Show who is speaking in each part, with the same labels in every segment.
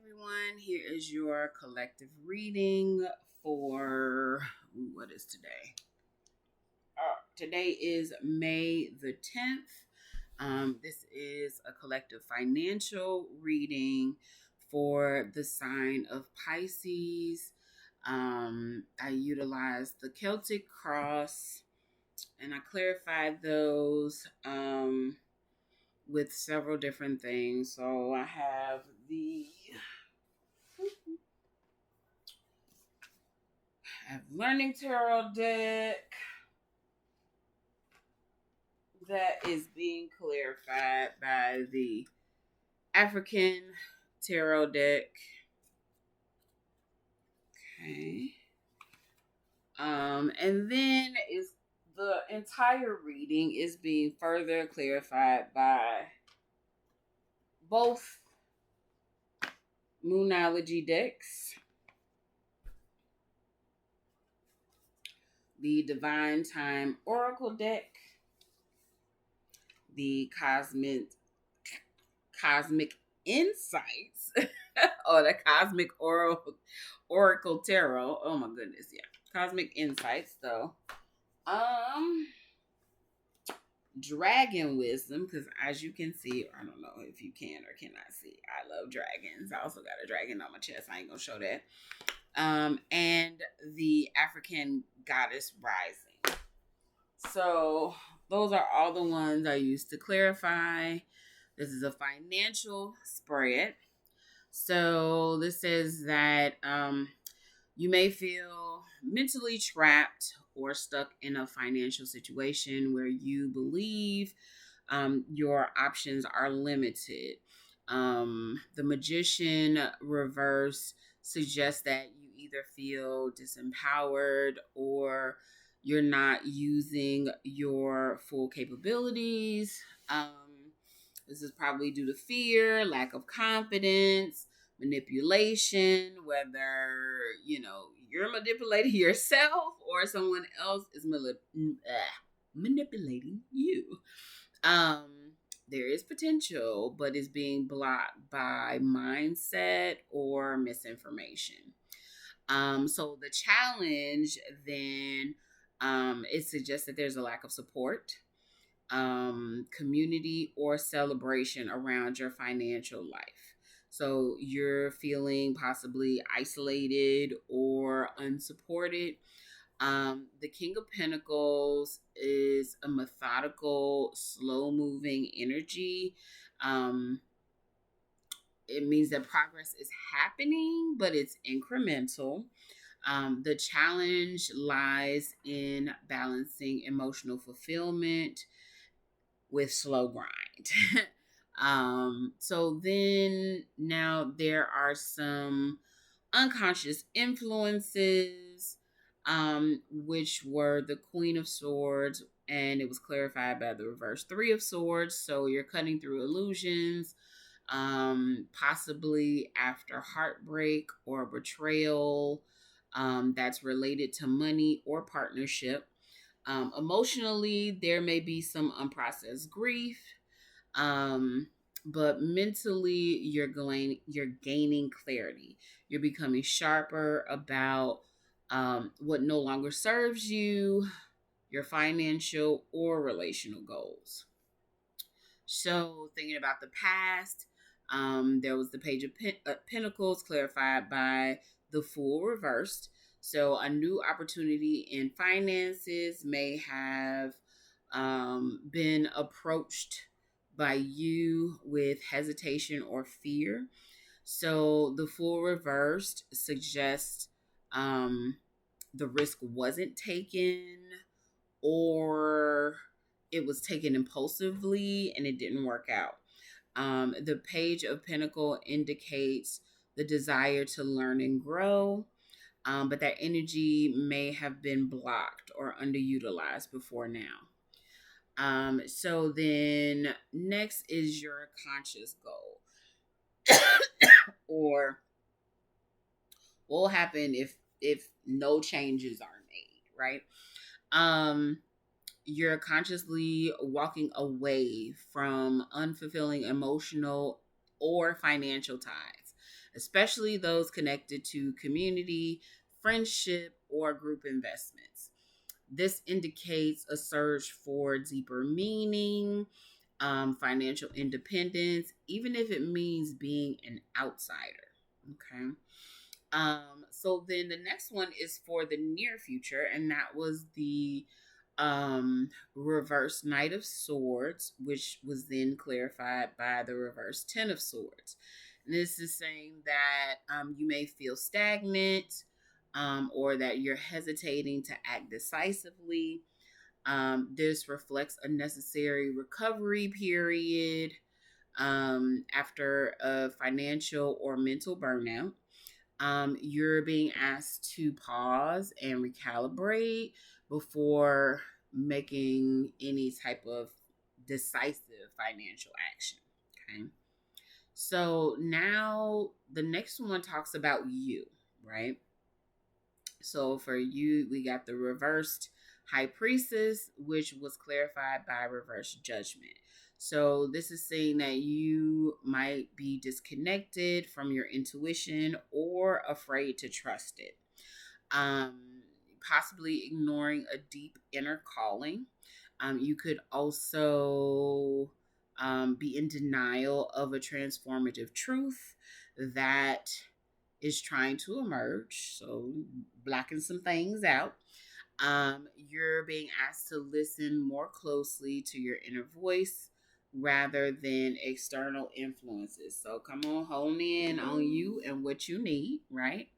Speaker 1: everyone. Here is your collective reading for what is today? Today is May the 10th. This is a collective financial reading for the sign of Pisces. I utilized the Celtic cross and I clarified those with several different things. So I have the Learning Tarot deck that is being clarified by the African Tarot deck. Okay. And then is the entire reading is being further clarified by both Moonology decks, the Divine Time Oracle deck, the Cosmic Insights, or the Cosmic Oracle Tarot. Oh my goodness, yeah. Cosmic Insights, though. Dragon Wisdom, because as you can see, I don't know if you can or cannot see, I love dragons. I also got a dragon on my chest. I ain't gonna show that. And the African Goddess Rising. So those are all the ones I used to clarify. This is a financial spread. So this says that you may feel mentally trapped or stuck in a financial situation where you believe your options are limited. The Magician reverse suggests that you either feel disempowered or you're not using your full capabilities. This is probably due to fear, lack of confidence, manipulation, whether, you're manipulating yourself or someone else is manipulating you. There is potential, but it's being blocked by mindset or misinformation. So the challenge then, it suggests that there's a lack of support, community, or celebration around your financial life. So you're feeling possibly isolated or unsupported. The King of Pentacles is a methodical, slow-moving energy. It means that progress is happening, but it's incremental. The challenge lies in balancing emotional fulfillment with slow grind. So then now there are some unconscious influences, which were the Queen of Swords, and it was clarified by the reverse Three of Swords. So you're cutting through illusions, possibly after heartbreak or betrayal, that's related to money or partnership. Emotionally, there may be some unprocessed grief, but mentally, you're gaining clarity. You're becoming sharper about what no longer serves you, your financial or relational goals. So, thinking about the past, there was the Page of Pentacles clarified by the Fool reversed. So, a new opportunity in finances may have been approached by you with hesitation or fear. So, the Fool reversed suggests the risk wasn't taken, or it was taken impulsively and it didn't work out. The Page of Pentacle indicates the desire to learn and grow, but that energy may have been blocked or underutilized before now. So then next is your conscious goal. Or what will happen if no changes are made, right? You're consciously walking away from unfulfilling emotional or financial ties. especially those connected to community, friendship, or group investments. This indicates a search for deeper meaning, financial independence, even if it means being an outsider. Okay. So then the next one is for the near future, and that was the reverse Knight of Swords, which was then clarified by the reverse Ten of Swords. And this is saying that you may feel stagnant, or that you're hesitating to act decisively. This reflects a necessary recovery period after a financial or mental burnout. You're being asked to pause and recalibrate before making any type of decisive financial action. Okay. So now the next one talks about you, right? So for you, we got the reversed high priestess, which was clarified by reverse judgment. So this is saying that you might be disconnected from your intuition or afraid to trust it. Possibly ignoring a deep inner calling. You could also be in denial of a transformative truth that is trying to emerge. So, blocking some things out. You're being asked to listen more closely to your inner voice rather than external influences. So, come on, hone in on you and what you need, right?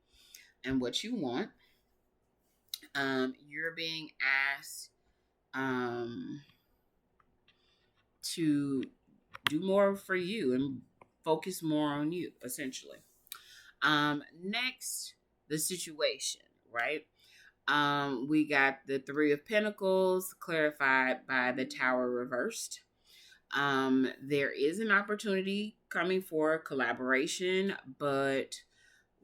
Speaker 1: And what you want. You're being asked to do more for you and focus more on you, essentially. Next, the situation, right? We got the Three of Pentacles clarified by the Tower reversed. There is an opportunity coming for collaboration, but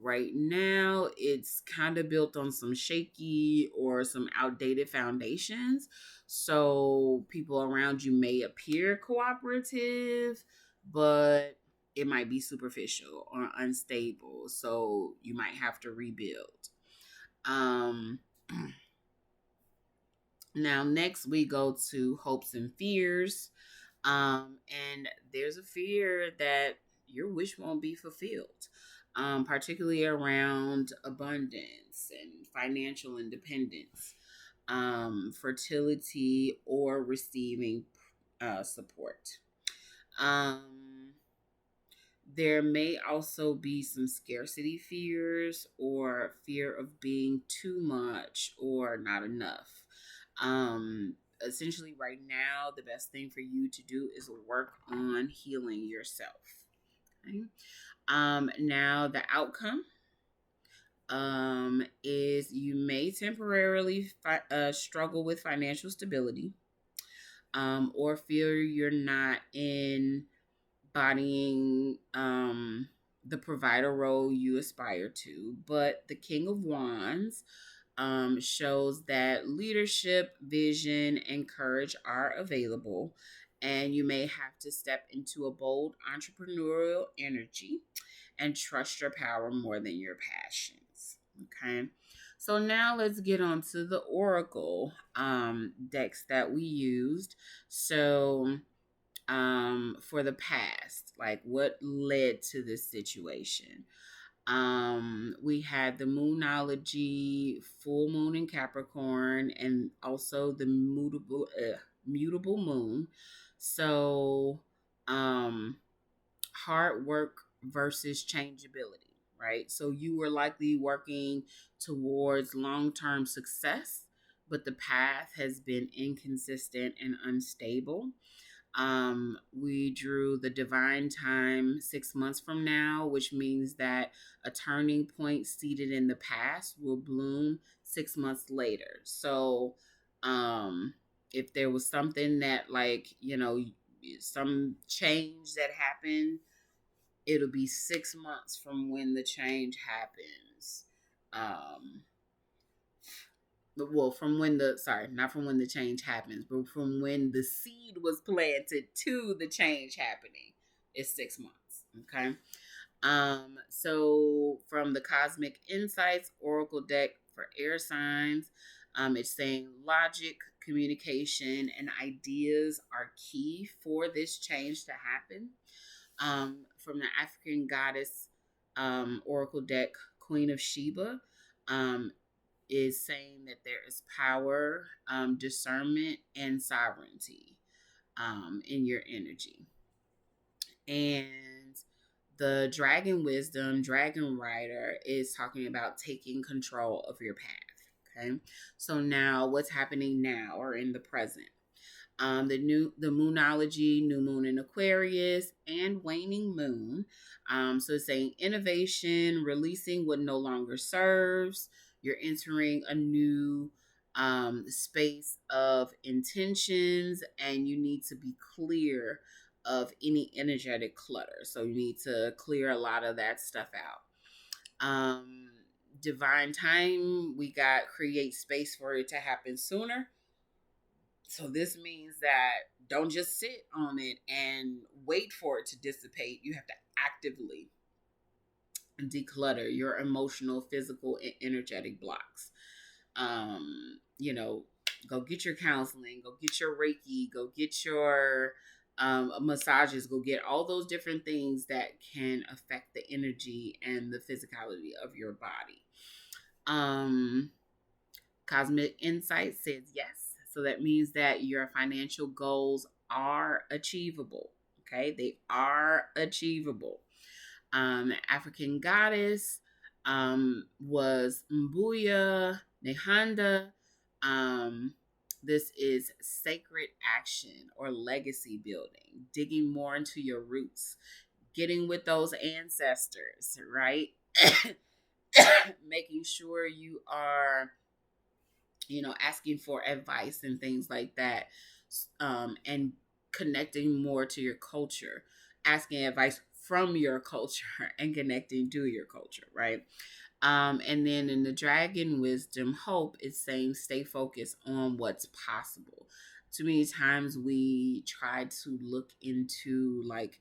Speaker 1: right now it's kind of built on some shaky or some outdated foundations. So people around you may appear cooperative, but it might be superficial or unstable. So you might have to rebuild. Um, Now, next we go to hopes and fears. And there's a fear that your wish won't be fulfilled, particularly around abundance and financial independence, fertility, or receiving support. Um, there may also be some scarcity fears or fear of being too much or not enough. Essentially, right now, the best thing for you to do is work on healing yourself. Okay? Now, the outcome is you may temporarily struggle with financial stability, or feel you're not embodying the provider role you aspire to. But the King of Wands shows that leadership, vision, and courage are available, and you may have to step into a bold entrepreneurial energy and trust your power more than your passions. Okay. So now let's get on to the oracle decks that we used. So for the past, like what led to this situation. We had the Moonology, full moon in Capricorn, and also the mutable moon. So, hard work versus changeability, right? So you were likely working towards long-term success, but the path has been inconsistent and unstable. We drew the divine time 6 months from now, which means that a turning point seated in the past will bloom 6 months later. So, if there was something that, like, some change that happened, it'll be 6 months from when the change happens. Well, from when the sorry, not from when the change happens, but from when the seed was planted to the change happening is 6 months. Okay. So from the Cosmic Insights Oracle deck for air signs, it's saying logic, communication, and ideas are key for this change to happen. From the African Goddess Oracle deck, Queen of Sheba, um, is saying that there is power, discernment, and sovereignty in your energy. And the Dragon Wisdom, Dragon Rider, is talking about taking control of your path. Okay. So now what's happening now or in the present? The moonology, new moon in Aquarius, and waning moon. So it's saying innovation, releasing what no longer serves. You're entering a new space of intentions, and you need to be clear of any energetic clutter. So you need to clear a lot of that stuff out. Divine time, we got create space for it to happen sooner. So this means that don't just sit on it and wait for it to dissipate. You have to actively declutter your emotional, physical, and energetic blocks. You know, go get your counseling, go get your Reiki, go get your massages, go get all those different things that can affect the energy and the physicality of your body. Cosmic Insight says yes. So that means that your financial goals are achievable. Okay, they are achievable. African Goddess was Mbuya Nehanda. This is sacred action or legacy building, digging more into your roots, getting with those ancestors, right? Making sure you are, asking for advice and things like that, and connecting more to your culture, asking advice from your culture and connecting to your culture, right? And then in the Dragon Wisdom Hope, it's saying stay focused on what's possible. Too many times we try to look into like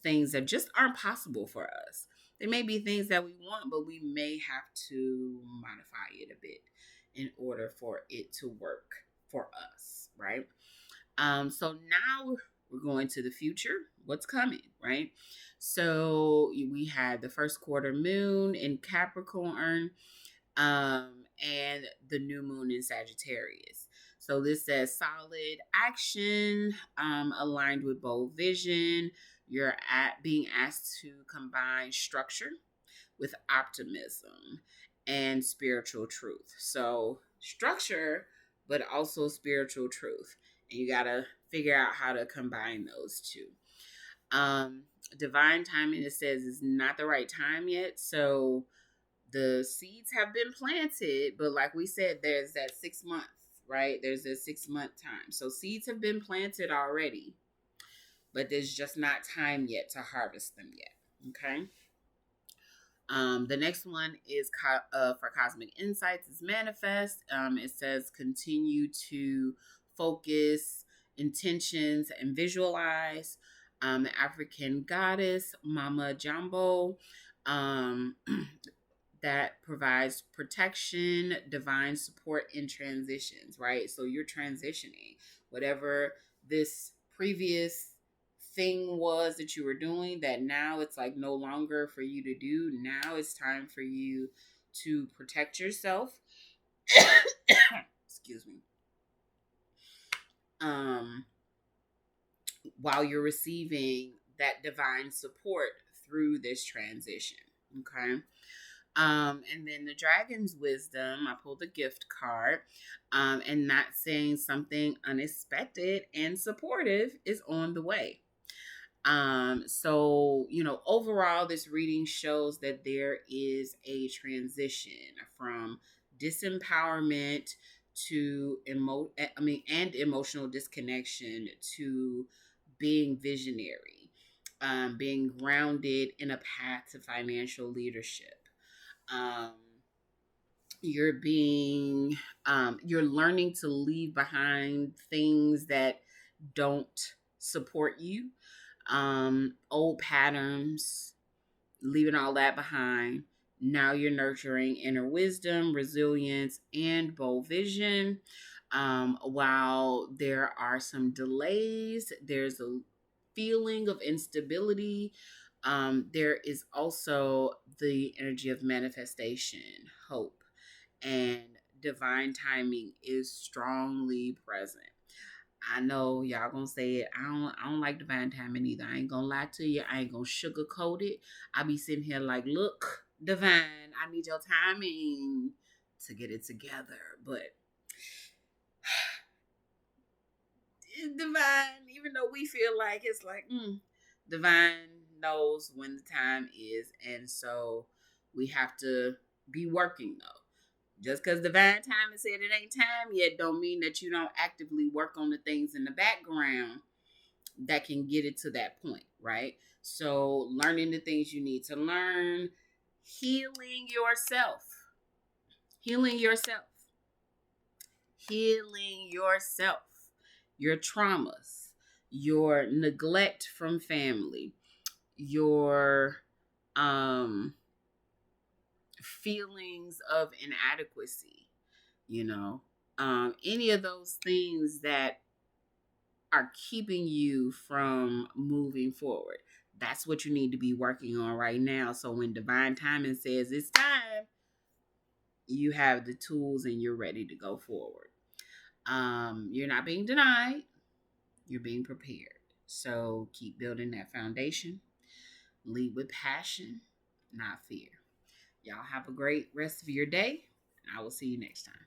Speaker 1: things that just aren't possible for us. They may be things that we want, but we may have to modify it a bit in order for it to work for us, right? So now we're going to the future. What's coming, right? So we had the first quarter moon in Capricorn, and the new moon in Sagittarius. So this says solid action, aligned with bold vision. You're being asked to combine structure with optimism and spiritual truth. So structure, but also spiritual truth. And you got to figure out how to combine those two. Divine timing, it says, is not the right time yet. So the seeds have been planted, but like we said, there's that 6 months, right? There's a 6-month time. So seeds have been planted already, but there's just not time yet to harvest them yet. Okay. The next one is for Cosmic Insights is Manifest. It says continue to focus intentions and visualize. The African Goddess Mama Jumbo, that provides protection, divine support in transitions, right? So you're transitioning whatever this previous thing was that you were doing that now it's like no longer for you to do. Now it's time for you to protect yourself. Excuse me. While you're receiving that divine support through this transition. Okay. And then the Dragon's Wisdom, I pulled a gift card, and not saying something unexpected and supportive is on the way. So, overall, this reading shows that there is a transition from disempowerment to and emotional disconnection to being visionary, being grounded in a path to financial leadership. Um, you're learning to leave behind things that don't support you, old patterns, leaving all that behind. Now you're nurturing inner wisdom, resilience, and bold vision. While there are some delays, there's a feeling of instability. There is also the energy of manifestation, hope, and divine timing is strongly present. I know y'all gonna say it. I don't like divine timing either. I ain't gonna lie to you. I ain't gonna sugarcoat it. I be sitting here like, look, divine, I need your timing to get it together. But it's divine, even though we feel like it's like, divine knows when the time is, and so we have to be working though. Just because divine time has said it ain't time yet, don't mean that you don't actively work on the things in the background that can get it to that point, right? So, learning the things you need to learn, healing yourself, healing yourself, healing yourself, your traumas, your neglect from family, your um feelings of inadequacy, you know, any of those things that are keeping you from moving forward. That's what you need to be working on right now. So when divine timing says it's time, you have the tools and you're ready to go forward. You're not being denied, you're being prepared. So keep building that foundation. Lead with passion, not fear. Y'all have a great rest of your day. I will see you next time.